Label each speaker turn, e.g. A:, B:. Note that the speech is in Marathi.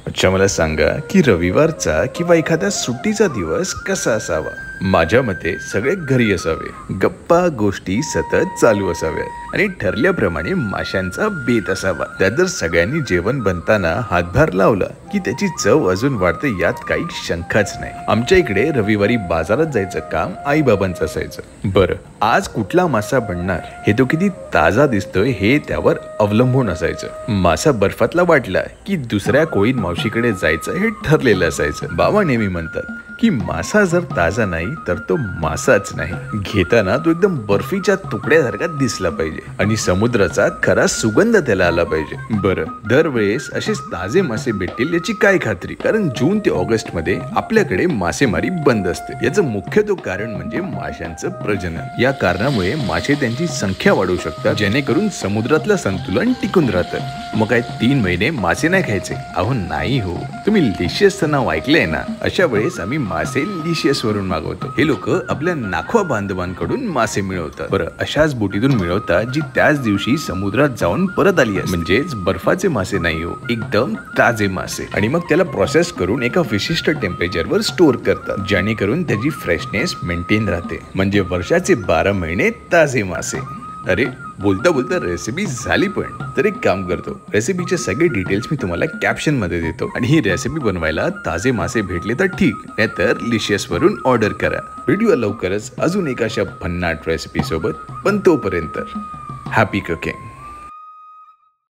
A: अच्छा, मला सांगा की रविवारचा किंवा एखाद्या सुट्टीचा दिवस कसा असावा? माझ्या मते सगळे घरी असावे, गप्पा गोष्टी सतत चालू असाव्यात आणि ठरल्याप्रमाणे माशांचा बेत असावा. त्यात जर सगळ्यांनी जेवण बनताना हातभार लावला की त्याची चव अजून वाढते, यात काही शंकाच नाही. आमच्या इकडे रविवारी बाजारात जायचं काम आई बाबांचं असायचं. बरं, आज कुठला मासा बनणार हे तो किती ताजा दिसतोय हे त्यावर अवलंबून असायचं. मासा बर्फातला वाटला की दुसऱ्या कोळीत मावशीकडे जायचं हे ठरलेलं असायचं. बाबा नेहमी म्हणतात की मासा जर ताजा नाही तर तो मासाच नाही. घेताना तो एकदम बर्फीच्या तुकड्यासारखा दिसला पाहिजे आणि समुद्राचा खरा सुगंध त्याला आला पाहिजे. बरं, दरवेळेस असेच ताजे मासे भेटतील याची काय खात्री? कारण जून ते ऑगस्ट मध्ये आपल्याकडे मासेमारी बंद असते. याचं मुख्य तो कारण म्हणजे माशांचं प्रजनन. या कारणामुळे मासे त्यांची संख्या वाढवू शकतात, जेणेकरून समुद्रातलं संतुलन टिकून राहतं. मग काय 3 महिने मासे नाही खायचे? अहो नाही हो, तुम्ही लिशियसचं नाव ऐकलंय ना? अशा वेळेस आम्ही मासे लिशियस वरून मागवतो. हे लोक आपल्या नाखवा बांधवांकडून मासे मिळवतात. बरं, अशाच बोटीतून मिळवतात जी त्याच दिवशी समुद्रात जाऊन परत आली असते. म्हणजेच बर्फाचे मासे नाही हो, एकदम ताजे मासे. आणि मग त्याला प्रोसेस करून एका विशिष्ट टेम्परेचरवर स्टोअर करतात, जेणेकरून त्याची फ्रेशनेस मेंटेन राहते. म्हणजे वर्षाचे 12 महिने ताजे मासे. अरे, बोलता बोलता रेसिपी झाली. पण तर एक काम करतो, रेसिपीचे सगळे डिटेल्स मी तुम्हाला कॅप्शन मध्ये देतो आणि ही रेसिपी बनवायला ताजे मासे भेटले तर ठीक, नाहीतर लिशियस वरून ऑर्डर करा. व्हिडिओ लवकरच अजून एक अशा भन्नाट रेसिपी सोबत. पण तोपर्यंत हॅपी कुकिंग.